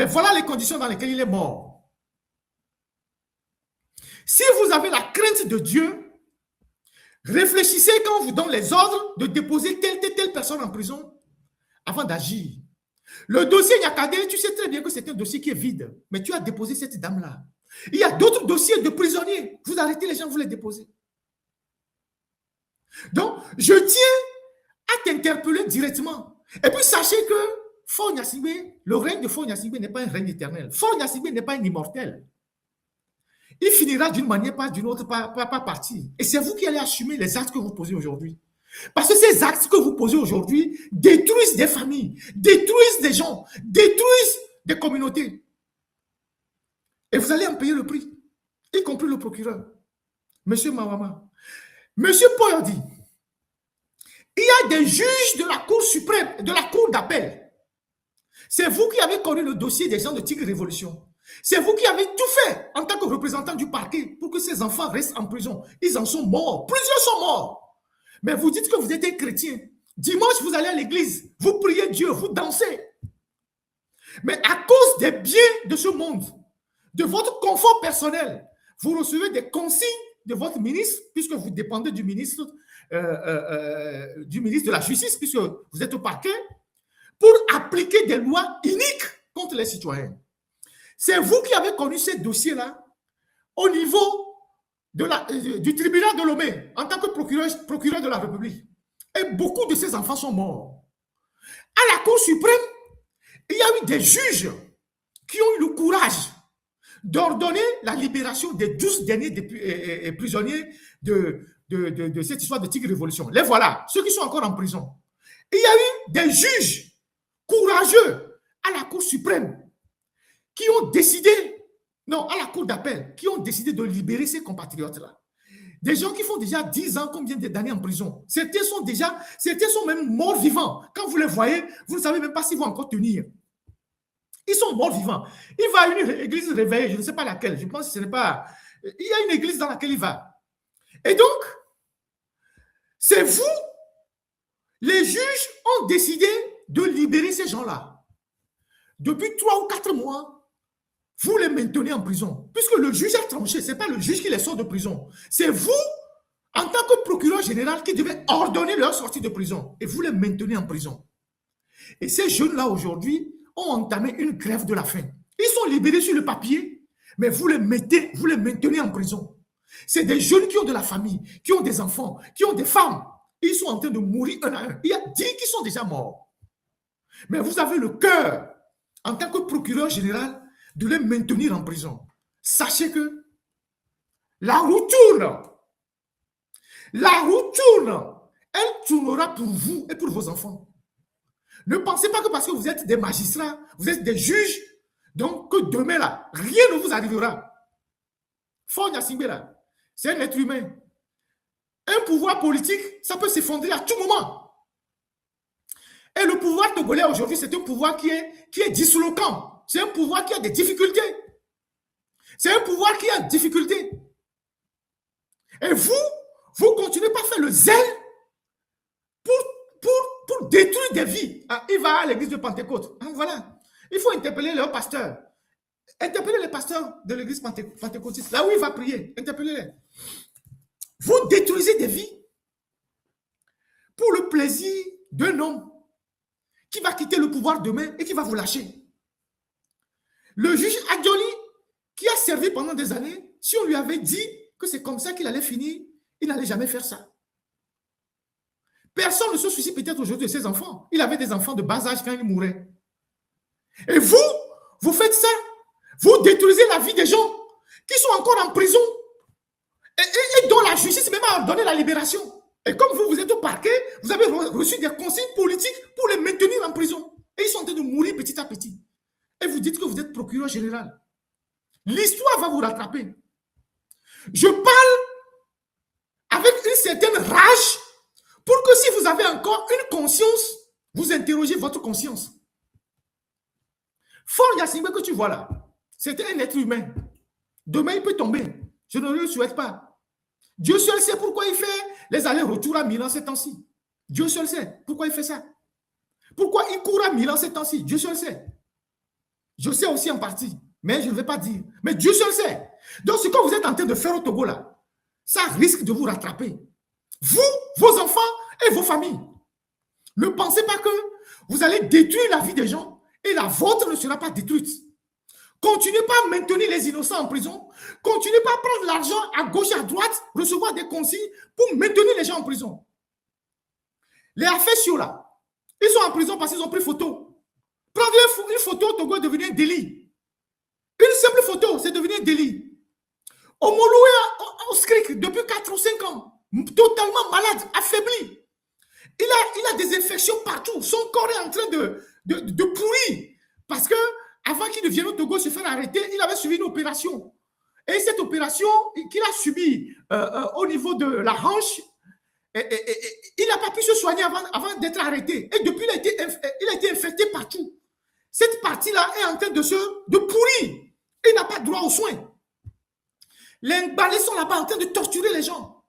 Et voilà les conditions dans lesquelles il est mort. Si vous avez la crainte de Dieu, réfléchissez quand on vous donne les ordres de déposer telle personne en prison avant d'agir. Le dossier Nyakadé, tu sais très bien que c'est un dossier qui est vide, mais tu as déposé cette dame-là. Il y a d'autres dossiers de prisonniers. Vous arrêtez les gens, vous les déposez. Donc, je tiens à t'interpeller directement. Et puis, sachez que Faure Gnassingbé, le règne de Faure Gnassingbé n'est pas un règne éternel. Faure Gnassingbé n'est pas un immortel. Il finira d'une manière, pas d'une autre, pas partir. Et c'est vous qui allez assumer les actes que vous posez aujourd'hui. Parce que ces actes que vous posez aujourd'hui détruisent des familles, détruisent des gens, détruisent des communautés. Et vous allez en payer le prix, y compris le procureur. Monsieur Mawama. Monsieur Poyodi, il y a des juges de la Cour suprême, de la Cour d'appel. C'est vous qui avez connu le dossier des gens de Tigre Révolution. C'est vous qui avez tout fait en tant que représentant du parquet pour que ces enfants restent en prison. Ils en sont morts. Plusieurs sont morts. Mais vous dites que vous êtes un chrétien. Dimanche, vous allez à l'église. Vous priez Dieu. Vous dansez. Mais à cause des biens de ce monde, de votre confort personnel, vous recevez des consignes de votre ministre, puisque vous dépendez du ministre de la Justice, puisque vous êtes au parquet, pour appliquer des lois iniques contre les citoyens. C'est vous qui avez connu ces dossiers-là au niveau du tribunal de Lomé, en tant que procureur de la République. Et beaucoup de ces enfants sont morts. À la Cour suprême, il y a eu des juges qui ont eu le courage d'ordonner la libération des 12 derniers prisonniers de cette histoire de Tigre Révolution. Les voilà, ceux qui sont encore en prison. Il y a eu des juges courageux à la Cour suprême qui ont décidé, non, à la Cour d'appel, qui ont décidé de libérer ces compatriotes-là. Des gens qui font déjà 10 ans, combien d'années en prison. Certains sont même morts vivants. Quand vous les voyez, vous ne savez même pas s'ils vont encore tenir. Ils sont morts vivants. Il va à une église réveillée, je ne sais pas laquelle. Je pense que ce n'est pas... Il y a une église dans laquelle il va. Et donc, c'est vous, les juges ont décidé de libérer ces gens-là. Depuis 3 ou 4 mois, vous les maintenez en prison. Puisque le juge a tranché, ce n'est pas le juge qui les sort de prison. C'est vous, en tant que procureur général, qui devez ordonner leur sortie de prison. Et vous les maintenez en prison. Et ces jeunes-là, aujourd'hui, ont entamé une grève de la faim. Ils sont libérés sur le papier, mais vous les maintenez en prison. C'est des jeunes qui ont de la famille, qui ont des enfants, qui ont des femmes. Ils sont en train de mourir un à un. Il y a 10 qui sont déjà morts. Mais vous avez le cœur, en tant que procureur général, de les maintenir en prison. Sachez que la roue tourne. La roue tourne. Elle tournera pour vous et pour vos enfants. Ne pensez pas que parce que vous êtes des magistrats, vous êtes des juges, donc que demain, là, rien ne vous arrivera. Faure Gnassingbé, là, c'est un être humain. Un pouvoir politique, ça peut s'effondrer à tout moment. Et le pouvoir togolais aujourd'hui, c'est un pouvoir qui est disloquant. C'est un pouvoir qui a des difficultés. C'est un pouvoir qui a des difficultés. Et vous continuez pas à faire le zèle pour détruire des vies. Ah, il va à l'église de Pentecôte. Ah, voilà. Il faut interpeller leurs pasteurs. Interpellez les pasteurs de l'église pentecôtiste. Là où il va prier, interpellez-les. Vous détruisez des vies pour le plaisir d'un homme qui va quitter le pouvoir demain et qui va vous lâcher. Le juge Adjoli, qui a servi pendant des années, si on lui avait dit que c'est comme ça qu'il allait finir, il n'allait jamais faire ça. Personne ne se soucie peut-être aujourd'hui de ses enfants. Il avait des enfants de bas âge quand il mourait. Et vous faites ça. Vous détruisez la vie des gens qui sont encore en prison et dont la justice même a ordonné la libération. Et comme vous êtes au parquet, vous avez reçu des consignes politiques pour les maintenir en prison. Et ils sont en train de mourir petit à petit. Et vous dites que vous êtes procureur général. L'histoire va vous rattraper. Je parle avec une certaine rage pour que si vous avez encore une conscience, vous interrogez votre conscience. Faure Gnassingbé que tu vois là, c'était un être humain. Demain, il peut tomber. Je ne le souhaite pas. Dieu seul sait pourquoi il fait les allers-retours à Milan ces temps-ci. Dieu seul sait pourquoi il fait ça. Pourquoi il court à Milan ces temps-ci. Dieu seul sait. Je sais aussi en partie, mais je ne vais pas dire. Mais Dieu seul sait. Donc, ce que vous êtes en train de faire au Togo, là, ça risque de vous rattraper. Vous, vos enfants et vos familles. Ne pensez pas que vous allez détruire la vie des gens et la vôtre ne sera pas détruite. Continuez pas à maintenir les innocents en prison. Continuez pas à prendre l'argent à gauche et à droite, recevoir des consignes pour maintenir les gens en prison. Les affaires là, ils sont en prison parce qu'ils ont pris photo. Prendre une photo au Togo est devenu un délit. Une simple photo, c'est devenu un délit. Omolou est au SCRIC depuis 4 ou 5 ans, totalement malade, affaibli. Il a des infections partout. Son corps est en train de pourrir. Parce que avant qu'il ne vienne au Togo se faire arrêter, il avait subi une opération. Et cette opération qu'il a subie au niveau de la hanche, il n'a pas pu se soigner avant d'être arrêté. Et depuis, il a été infecté partout. Cette partie-là est en train de pourrir. Il n'a pas droit aux soins. Les Balais sont là-bas en train de torturer les gens.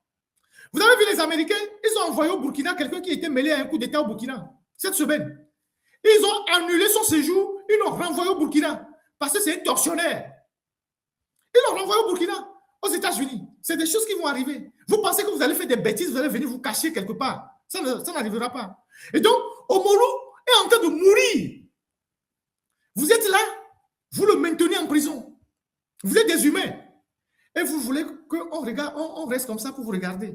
Vous avez vu les Américains, ils ont envoyé au Burkina quelqu'un qui était mêlé à un coup d'État au Burkina cette semaine. Ils ont annulé son séjour, ils l'ont renvoyé au Burkina parce que c'est un tortionnaire. Ils l'ont renvoyé au Burkina, aux États-Unis. C'est des choses qui vont arriver. Vous pensez que vous allez faire des bêtises, vous allez venir vous cacher quelque part. Ça n'arrivera pas. Et donc, Omolou est en train de mourir. Vous êtes là, vous le maintenez en prison. Vous êtes des humains. Et vous voulez qu'on reste comme ça pour vous regarder.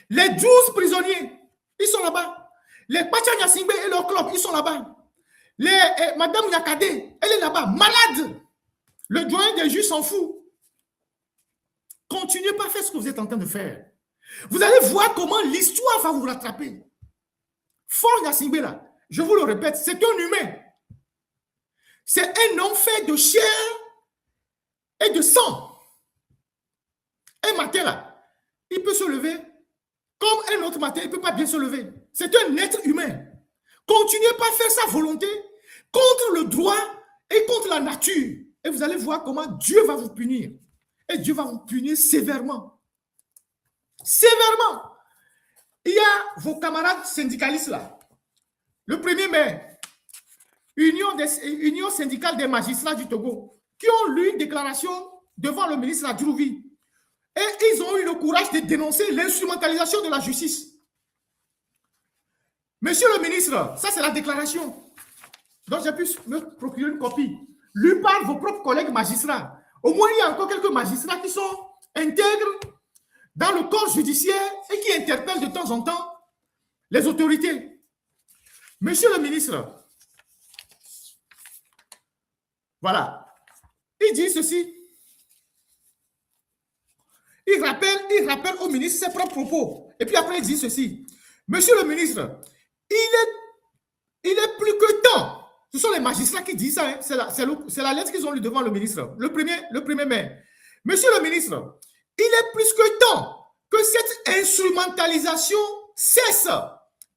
Les 12 prisonniers, ils sont là-bas. Les Pachanya Singbe et leur club, ils sont là-bas. Madame Yakade, elle est là-bas, malade. Le doyen des juges s'en fout. Continuez pas à faire ce que vous êtes en train de faire. Vous allez voir comment l'histoire va vous rattraper. Fort Yassimbe là, je vous le répète, c'est un humain. C'est un homme fait de chair et de sang. Un matin là, il peut se lever comme un autre matin, il ne peut pas bien se lever. C'est un être humain. Continuez pas à faire sa volonté contre le droit et contre la nature. Et vous allez voir comment Dieu va vous punir. Et Dieu va vous punir sévèrement. Sévèrement. Il y a vos camarades syndicalistes là. Le 1er mai, Union syndicale des magistrats du Togo, qui ont lu une déclaration devant le ministre Adjouvi. Et ils ont eu le courage de dénoncer l'instrumentalisation de la justice. Monsieur le ministre, ça c'est la déclaration. Donc j'ai pu me procurer une copie. Lu par vos propres collègues magistrats. Au moins, il y a encore quelques magistrats qui sont intègres dans le corps judiciaire et qui interpellent de temps en temps les autorités. Monsieur le ministre, voilà, il dit ceci. Il rappelle au ministre ses propres propos. Et puis après, il dit ceci. Monsieur le ministre, il est plus que temps. Ce sont les magistrats qui disent ça. Hein. C'est la lettre qu'ils ont lue devant le ministre, le 1er mai. Monsieur le ministre, il est plus que temps que cette instrumentalisation cesse,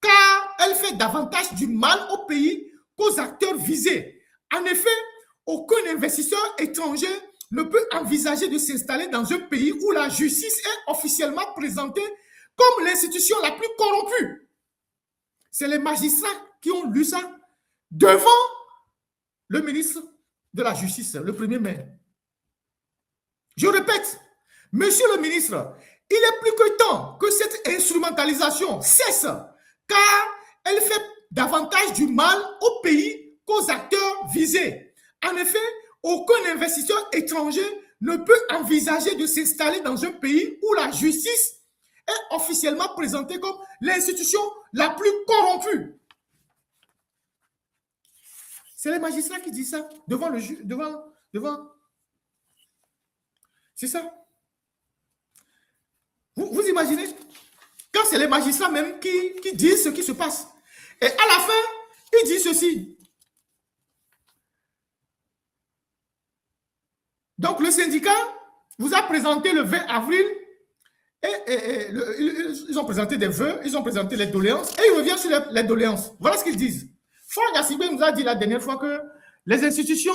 car elle fait davantage du mal au pays qu'aux acteurs visés. En effet, aucun investisseur étranger ne peut envisager de s'installer dans un pays où la justice est officiellement présentée comme l'institution la plus corrompue. C'est les magistrats qui ont lu ça devant le ministre de la Justice, le 1er mai. Je répète, monsieur le ministre, il est plus que temps que cette instrumentalisation cesse, car elle fait davantage du mal au pays qu'aux acteurs visés. En effet, aucun investisseur étranger ne peut envisager de s'installer dans un pays où la justice est officiellement présentée comme l'institution la plus corrompue. C'est les magistrats qui disent ça devant le juge, devant. C'est ça. Vous imaginez? Quand c'est les magistrats même qui disent ce qui se passe. Et à la fin, ils disent ceci. Donc le syndicat vous a présenté le 20 avril ils ont présenté des vœux, ils ont présenté les doléances et ils reviennent sur les doléances. Voilà ce qu'ils disent. Fort Yassibé nous a dit la dernière fois que les institutions,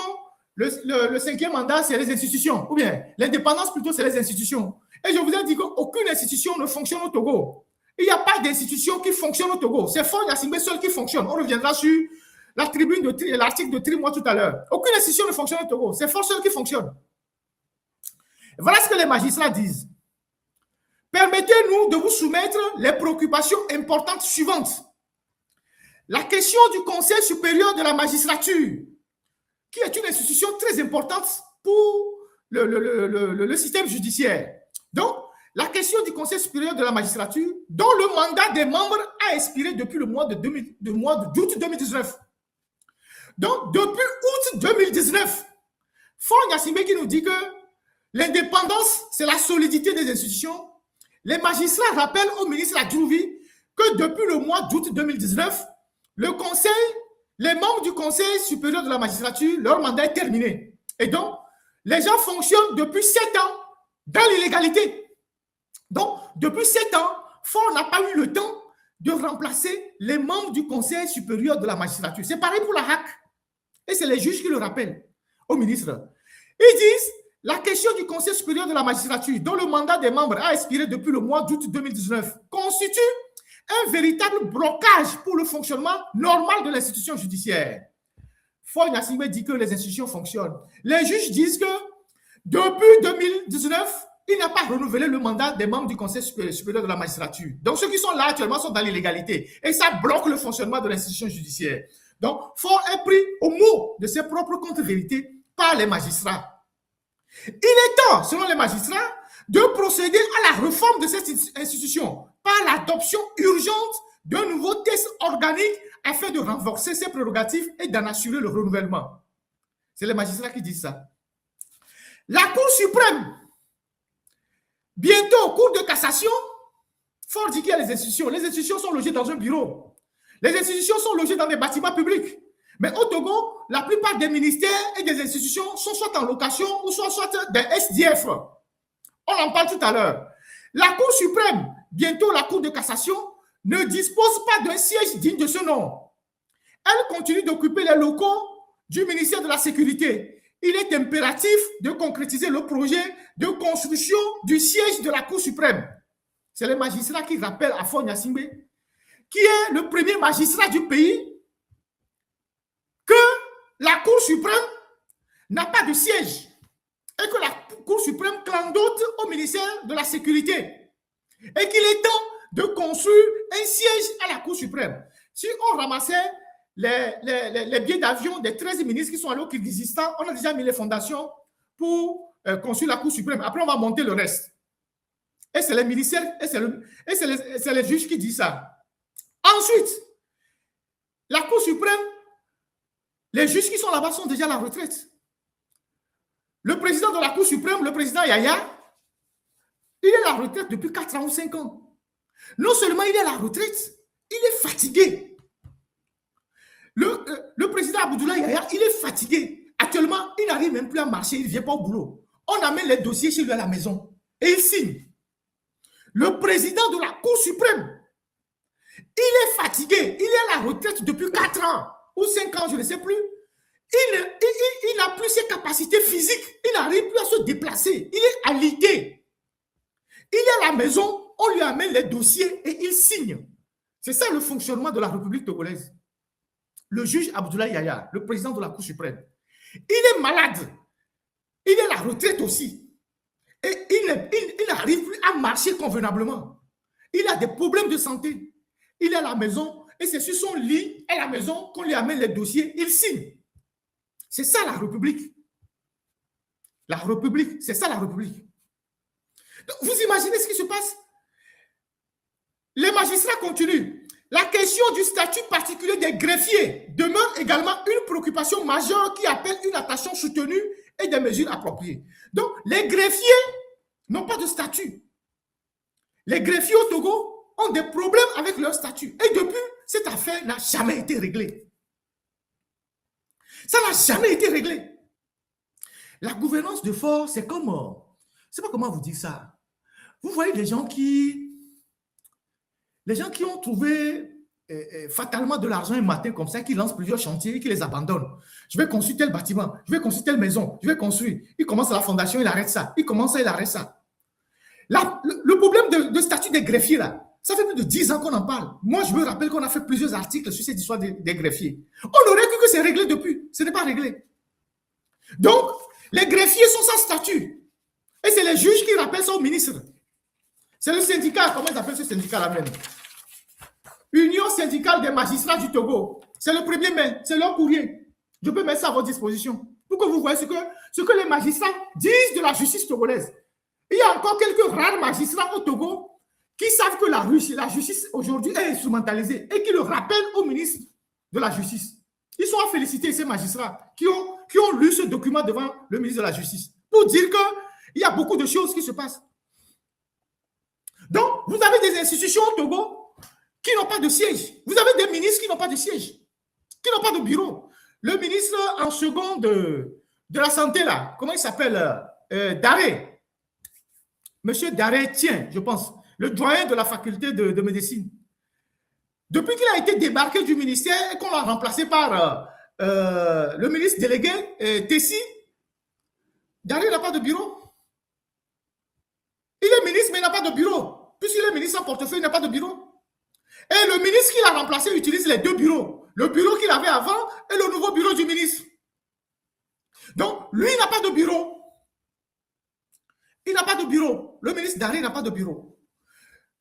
le 5e mandat, c'est les institutions. Ou bien l'indépendance plutôt, c'est les institutions. Et je vous ai dit qu'aucune institution ne fonctionne au Togo. Il n'y a pas d'institution qui fonctionne au Togo. C'est Fort Yassibé seul qui fonctionne. On reviendra sur la tribune de Tri, l'article de Tri, moi tout à l'heure. Aucune institution ne fonctionne au Togo. C'est force qui fonctionne. Voilà ce que les magistrats disent. Permettez-nous de vous soumettre les préoccupations importantes suivantes. La question du Conseil supérieur de la magistrature, qui est une institution très importante pour le système judiciaire. Donc, la question du Conseil supérieur de la magistrature, dont le mandat des membres a expiré depuis le mois d'août 2019. Donc, depuis août 2019, Faure Gnassingbé qui nous dit que l'indépendance, c'est la solidité des institutions. Les magistrats rappellent au ministre Adjouvi que depuis le mois d'août 2019, les membres du Conseil supérieur de la magistrature, leur mandat est terminé. Et donc, les gens fonctionnent depuis 7 ans dans l'illégalité. Donc, depuis 7 ans, Faure n'a pas eu le temps de remplacer les membres du Conseil supérieur de la magistrature. C'est pareil pour la HAC. Et c'est les juges qui le rappellent au ministre. Ils disent, la question du Conseil supérieur de la magistrature, dont le mandat des membres a expiré depuis le mois d'août 2019, constitue un véritable blocage pour le fonctionnement normal de l'institution judiciaire. Faure Gnassingbé dit que les institutions fonctionnent. Les juges disent que depuis 2019, il n'a pas renouvelé le mandat des membres du Conseil supérieur de la magistrature. Donc, ceux qui sont là actuellement sont dans l'illégalité. Et ça bloque le fonctionnement de l'institution judiciaire. Donc, Faure est pris au mot de ses propres contre-vérités par les magistrats. Il est temps, selon les magistrats, de procéder à la réforme de cette institution par l'adoption urgente d'un nouveau texte organique afin de renforcer ses prérogatives et d'en assurer le renouvellement. C'est les magistrats qui disent ça. La Cour suprême, bientôt Cour de cassation, Faure dit qu'il y a les institutions. Les institutions sont logées dans un bureau. Les institutions sont logées dans des bâtiments publics. Mais au Togo, la plupart des ministères et des institutions sont soit en location ou soit des SDF. On en parle tout à l'heure. La Cour suprême, bientôt la Cour de cassation, ne dispose pas d'un siège digne de ce nom. Elle continue d'occuper les locaux du ministère de la Sécurité. Il est impératif de concrétiser le projet de construction du siège de la Cour suprême. C'est le magistrat qui rappelle à Faure Gnassingbé, qui est le premier magistrat du pays, que la Cour suprême n'a pas de siège et que la Cour suprême clandote au ministère de la Sécurité et qu'il est temps de construire un siège à la Cour suprême. Si on ramassait les billets d'avion des 13 ministres qui sont allés au Kirghizistan, on a déjà mis les fondations pour construire la Cour suprême. Après, on va monter le reste. Et c'est les ministères, et c'est les juges qui disent ça. Ensuite, la Cour suprême, les juges qui sont là-bas sont déjà à la retraite. Le président de la Cour suprême, le président Yaya, il est à la retraite depuis 4 ans ou 5 ans. Non seulement il est à la retraite, il est fatigué. Le président Abdoulaye Yaya, il est fatigué. Actuellement, il n'arrive même plus à marcher, il ne vient pas au boulot. On amène les dossiers chez lui à la maison et il signe. Le président de la Cour suprême, il est fatigué. Il est à la retraite depuis 4 ans ou 5 ans, je ne sais plus. Il n'a plus ses capacités physiques. Il n'arrive plus à se déplacer. Il est alité. Il est à la maison, on lui amène les dossiers et il signe. C'est ça le fonctionnement de la République togolaise. Le juge Abdoulaye Yaya, le président de la Cour suprême, il est malade. Il est à la retraite aussi. Et il n'arrive plus à marcher convenablement. Il a des problèmes de santé. Il est à la maison et c'est sur son lit à la maison qu'on lui amène les dossiers. Il signe. C'est ça la République. La République, c'est ça la République. Donc, vous imaginez ce qui se passe? Les magistrats continuent. La question du statut particulier des greffiers demeure également une préoccupation majeure qui appelle une attention soutenue et des mesures appropriées. Donc, les greffiers n'ont pas de statut. Les greffiers au Togo ont des problèmes avec leur statut. Et depuis, cette affaire n'a jamais été réglée. Ça n'a jamais été réglé. La gouvernance de Faure, c'est comme... je ne sais pas comment vous dire ça. Vous voyez les gens qui ont trouvé fatalement de l'argent un matin comme ça, qui lancent plusieurs chantiers et qui les abandonnent. Je vais construire tel bâtiment, je vais construire telle maison, je vais construire. Il commence à la fondation, il arrête ça. Il commence ça, il arrête ça. Le problème de statut des greffiers, là, Ça fait plus de 10 ans qu'on en parle. Moi, je me rappelle qu'on a fait plusieurs articles sur cette histoire des greffiers. On aurait cru que c'est réglé depuis. Ce n'est pas réglé. Donc, les greffiers sont sans statut. Et c'est les juges qui rappellent ça au ministre. C'est le syndicat. Comment ils appellent ce syndicat-là même? Union syndicale des magistrats du Togo. C'est le 1er mai. C'est leur courrier. Je peux mettre ça à votre disposition. Pour que vous voyez ce que les magistrats disent de la justice togolaise. Il y a encore quelques rares magistrats au Togo qui savent que la justice aujourd'hui est instrumentalisée et qui le rappellent au ministre de la Justice. Ils sont à féliciter ces magistrats qui ont lu ce document devant le ministre de la Justice pour dire qu'il y a beaucoup de choses qui se passent. Donc, vous avez des institutions au Togo qui n'ont pas de siège. Vous avez des ministres qui n'ont pas de siège, qui n'ont pas de bureau. Le ministre en second de la Santé, là, comment il s'appelle? Daré. Monsieur Daré Tien, je pense. Le doyen de la faculté de médecine. Depuis qu'il a été débarqué du ministère et qu'on l'a remplacé par le ministre délégué Tessi, Daré n'a pas de bureau. Il est ministre, mais il n'a pas de bureau. Puisqu'il est ministre en portefeuille, il n'a pas de bureau. Et le ministre qui l'a remplacé utilise les deux bureaux. Le bureau qu'il avait avant et le nouveau bureau du ministre. Donc, lui n'a pas de bureau. Il n'a pas de bureau. Le ministre Daré n'a pas de bureau.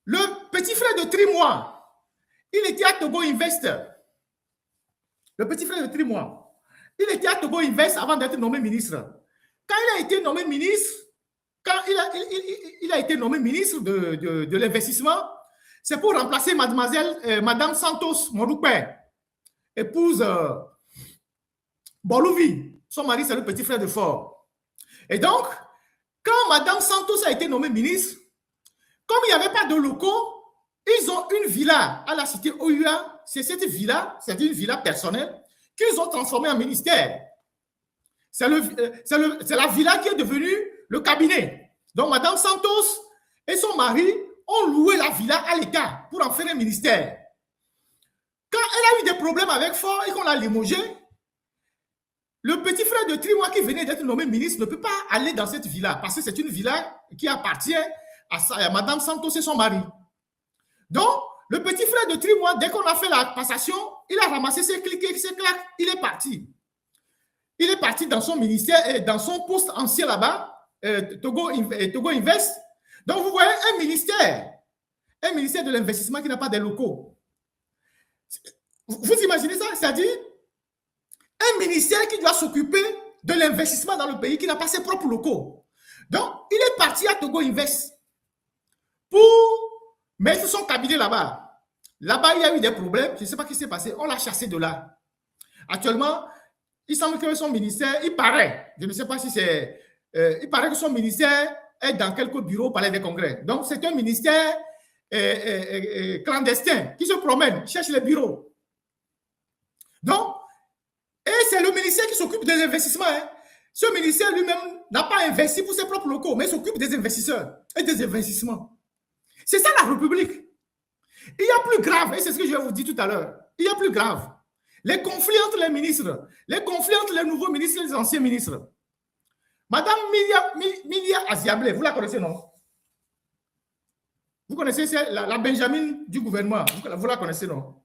Le petit frère de Trimois, il était à Togo Invest. Le petit frère de Trimois, il était à Togo Invest avant d'être nommé ministre. Quand il a été nommé ministre, il a été nommé ministre de l'investissement, c'est pour remplacer Madame Santos Moroupe, épouse Bolouvi. Son mari, c'est le petit frère de Fort. Et donc, quand Madame Santos a été nommée ministre, comme il n'y avait pas de locaux, ils ont une villa à la cité OUA. C'est cette villa, c'est une villa personnelle qu'ils ont transformée en ministère. C'est la villa qui est devenue le cabinet. Donc, Madame Santos et son mari ont loué la villa à l'État pour en faire un ministère. Quand elle a eu des problèmes avec Fort et qu'on l'a limogé, le petit frère de Trimois qui venait d'être nommé ministre ne peut pas aller dans cette villa parce que c'est une villa qui appartient à Madame Santos et son mari. Donc, le petit frère de Trimois, dès qu'on a fait la passation, il a ramassé ses clics et ses claques, il est parti. Il est parti dans son ministère et dans son poste ancien là-bas, Togo Invest. Donc, vous voyez un ministère de l'investissement qui n'a pas de locaux. Vous imaginez ça? C'est-à-dire un ministère qui doit s'occuper de l'investissement dans le pays, qui n'a pas ses propres locaux. Donc, il est parti à Togo Invest pour mettre son cabinet là-bas. Là-bas, il y a eu des problèmes. Je ne sais pas ce qui s'est passé. On l'a chassé de là. Actuellement, il semble que son ministère, il paraît, je ne sais pas si c'est... il paraît que son ministère est dans quelques bureaux au Palais des Congrès. Donc, c'est un ministère clandestin qui se promène, cherche les bureaux. Donc, et c'est le ministère qui s'occupe des investissements. Hein. Ce ministère lui-même n'a pas investi pour ses propres locaux, mais s'occupe des investisseurs et des investissements. C'est ça la République. Il y a plus grave, et c'est ce que je vais vous dire tout à l'heure, il y a plus grave. Les conflits entre les ministres, les conflits entre les nouveaux ministres et les anciens ministres. Madame Milia Aziablé, vous la connaissez, non? Vous connaissez la Benjamin du gouvernement, vous la connaissez, non?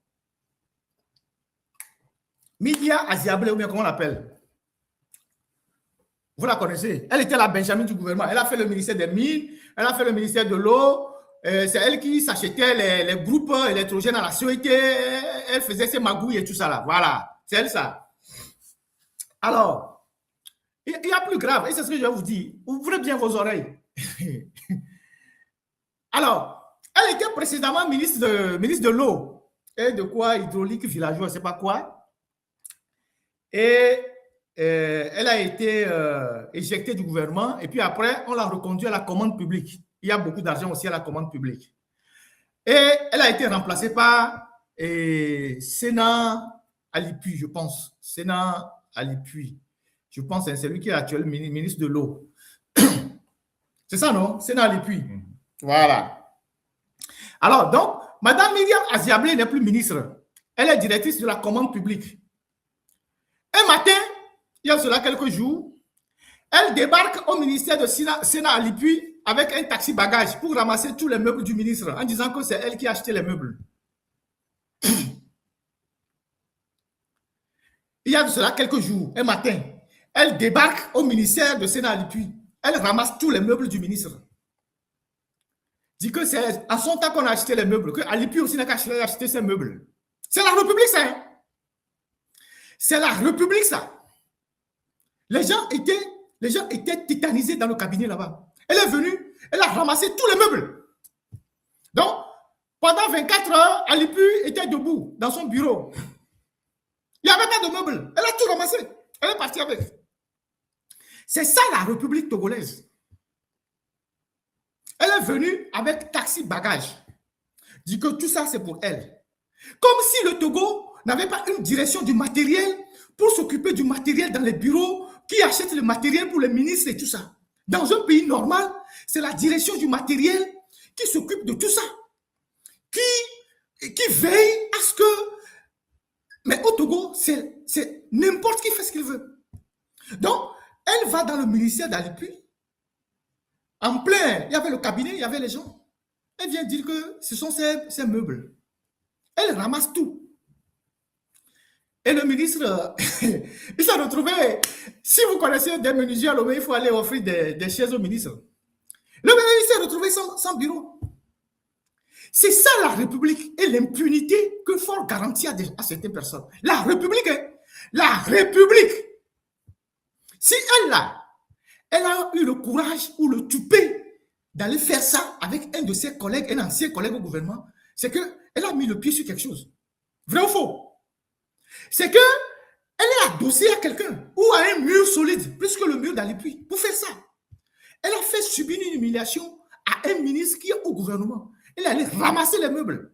Milia Aziablé, ou bien comment on l'appelle? Vous la connaissez? Elle était la Benjamin du gouvernement. Elle a fait le ministère des Mines, elle a fait le ministère de l'Eau. C'est elle qui s'achetait les groupes électrogènes à la société. Elle faisait ses magouilles et tout ça là. Voilà, c'est elle ça. Alors, il y a plus grave, et c'est ce que je vais vous dire. Ouvrez bien vos oreilles. Alors, elle était précédemment ministre de l'Eau. Et de quoi? Hydraulique, villageois, je ne sais pas quoi. Et elle a été éjectée du gouvernement. Et puis après, on l'a reconduite à la commande publique. Il y a beaucoup d'argent aussi à la commande publique. Et elle a été remplacée par Sénat Alipuy, je pense. Sénat Alipuy. Je pense que c'est lui qui est actuellement ministre de l'Eau. C'est ça, non? Sénat Alipuy. Voilà. Alors, donc, Mme Myriam Aziablé n'est plus ministre. Elle est directrice de la commande publique. Un matin, il y a cela quelques jours, elle débarque au ministère de Sénat Alipuy avec un taxi bagage pour ramasser tous les meubles du ministre en disant que c'est elle qui a acheté les meubles. Il y a de cela quelques jours, un matin, elle débarque au ministère de Sénat Alipuy. Elle ramasse tous les meubles du ministre. Dit que c'est en son temps qu'on a acheté les meubles, que Alipuy aussi n'a qu'à acheter ses meubles. C'est la République, ça. Hein? C'est la République, ça. Les gens étaient tétanisés dans le cabinet là-bas. Elle est venue, elle a ramassé tous les meubles. Donc, pendant 24 heures, Alipuy était debout dans son bureau. Il n'y avait pas de meubles. Elle a tout ramassé. Elle est partie avec. C'est ça la République togolaise. Elle est venue avec taxi bagage. Dit que tout ça, c'est pour elle. Comme si le Togo n'avait pas une direction du matériel pour s'occuper du matériel dans les bureaux, qui achète le matériel pour les ministres et tout ça. Dans un pays normal, c'est la direction du matériel qui s'occupe de tout ça. Qui veille à ce que... Mais au Togo, c'est n'importe qui fait ce qu'il veut. Donc, elle va dans le ministère d'Alipuy. En plein, il y avait le cabinet, il y avait les gens. Elle vient dire que ce sont ses meubles. Elle ramasse tout. Et le ministre, il s'est retrouvé, si vous connaissez des menuisiers, il faut aller offrir des chaises au ministre. Le ministre s'est retrouvé sans bureau. C'est ça la République et l'impunité que faut garantir à certaines personnes. La République, hein? La République. Si elle a eu le courage ou le toupet d'aller faire ça avec un de ses collègues, un ancien collègue au gouvernement, c'est qu'elle a mis le pied sur quelque chose. Vrai ou faux? C'est qu'elle est adossée à quelqu'un ou à un mur solide, plus que le mur d'Alipuy, pour faire ça. Elle a fait subir une humiliation à un ministre qui est au gouvernement. Elle allait ramasser les meubles.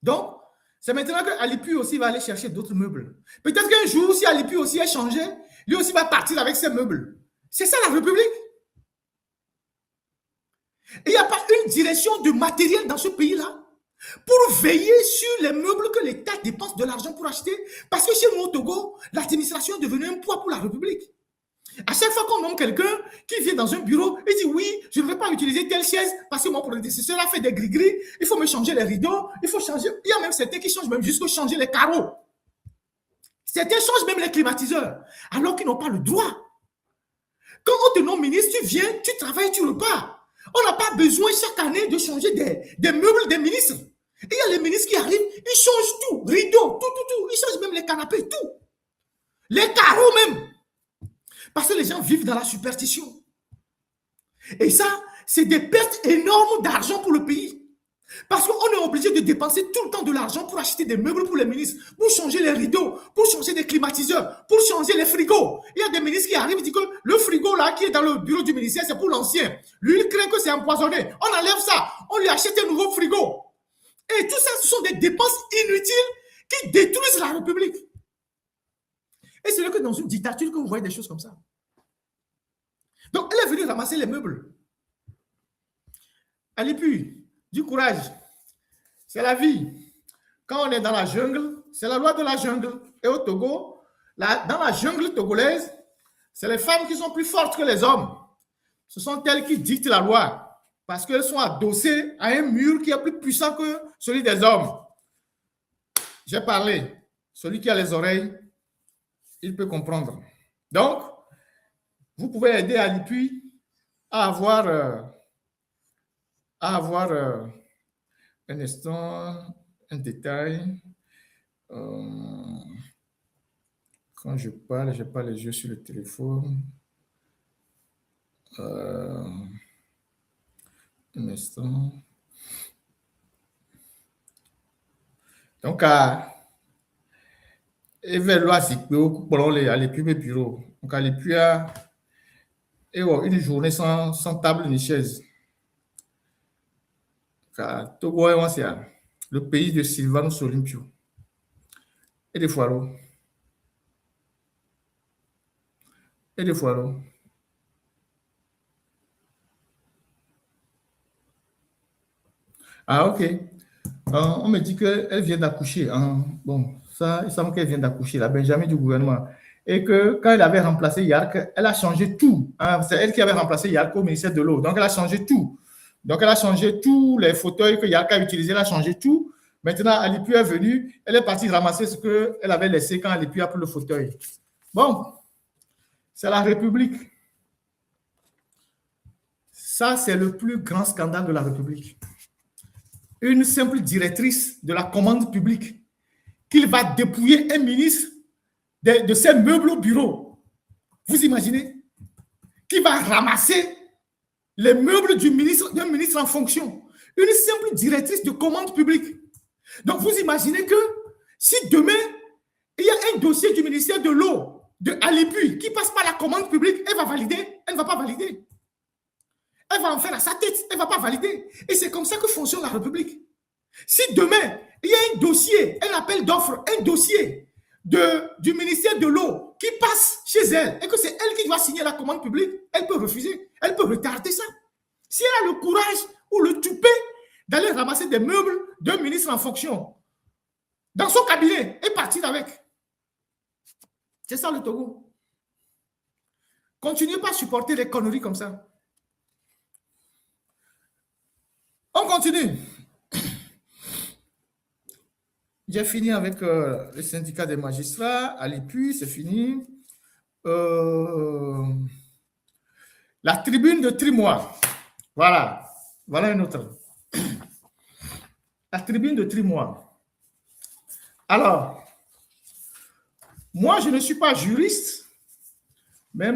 Donc, c'est maintenant que Alipuy aussi va aller chercher d'autres meubles. Peut-être qu'un jour, si Alipuy aussi a changé, lui aussi va partir avec ses meubles. C'est ça la République. Il n'y a pas une direction de matériel dans ce pays-là pour veiller sur les meubles que l'État dépense de l'argent pour acheter. Parce que chez nous au Togo, l'administration est devenue un poids pour la République. À chaque fois qu'on nomme quelqu'un qui vient dans un bureau, il dit oui, je ne vais pas utiliser telle chaise parce que mon prédécesseur a fait des gris-gris, il faut me changer les rideaux, il faut changer. Il y a même certains qui changent même jusqu'à changer les carreaux. Certains changent même les climatiseurs, alors qu'ils n'ont pas le droit. Quand on te nomme ministre, tu viens, tu travailles, tu repars. On n'a pas besoin chaque année de changer des meubles des ministres. Il y a les ministres qui arrivent, ils changent tout, rideaux, tout. Ils changent même les canapés, tout. Les carreaux même. Parce que les gens vivent dans la superstition. Et ça, c'est des pertes énormes d'argent pour le pays. Parce qu'on est obligé de dépenser tout le temps de l'argent pour acheter des meubles pour les ministres, pour changer les rideaux, pour changer des climatiseurs, pour changer les frigos. Il y a des ministres qui arrivent et disent que le frigo là qui est dans le bureau du ministère, c'est pour l'ancien. Lui, il craint que c'est empoisonné. On enlève ça, on lui achète un nouveau frigo. Et tout ça, ce sont des dépenses inutiles qui détruisent la République. Et c'est là que dans une dictature que vous voyez des choses comme ça. Donc, elle est venue ramasser les meubles. Alipuy, du courage. C'est la vie. Quand on est dans la jungle, c'est la loi de la jungle. Et au Togo, dans la jungle togolaise, c'est les femmes qui sont plus fortes que les hommes. Ce sont elles qui dictent la loi parce qu'elles sont adossées à un mur qui est plus puissant que celui des hommes. J'ai parlé. Celui qui a les oreilles, il peut comprendre. Donc, vous pouvez aider Alipuy à avoir un instant, un détail. Quand je parle, je n'ai pas les yeux sur le téléphone. Un instant. Donc, Alipuy bureau. Donc, Alipuy a une journée sans table ni chaise. Togo, c'est le pays de Sylvanus Olympio. Et des fois, là. Et des fois, là. Ah, ok. On me dit qu'elle vient d'accoucher. Bon, ça, il semble qu'elle vient d'accoucher, la Benjamin du gouvernement. et que quand elle avait remplacé Yark, elle a changé tout. Hein. C'est elle qui avait remplacé Yark au ministère de l'eau. Donc, elle a changé tout. Donc, elle a changé tous les fauteuils que Yark a utilisés. Elle a changé tout. Maintenant, Alipu est venue. Elle est partie ramasser ce qu'elle avait laissé quand Alipu a pris le fauteuil. Bon, c'est la République. Ça, c'est le plus grand scandale de la République. Une simple directrice de la commande publique qu'il va dépouiller un ministre de ses meubles au bureau. Vous imaginez? Qui va ramasser les meubles d'un ministre en fonction. Une simple directrice de commande publique. Donc, vous imaginez que si demain, il y a un dossier du ministère de l'eau, de Alipu, qui passe par la commande publique, elle va valider? Elle ne va pas valider. Elle va en faire à sa tête, elle ne va pas valider. Et c'est comme ça que fonctionne la République. Si demain, il y a un dossier, un appel d'offres, un dossier du ministère de l'eau qui passe chez elle et que c'est elle qui doit signer la commande publique, elle peut refuser, elle peut retarder ça. Si elle a le courage ou le toupet d'aller ramasser des meubles d'un ministre en fonction dans son cabinet et partir avec. C'est ça le Togo. Continuez pas à supporter les conneries comme ça. On continue. J'ai fini avec le syndicat des magistrats, Alipu, c'est fini. La tribune de Trimois. Voilà. Voilà une autre. La tribune de Trimois. Alors, moi, je ne suis pas juriste, mais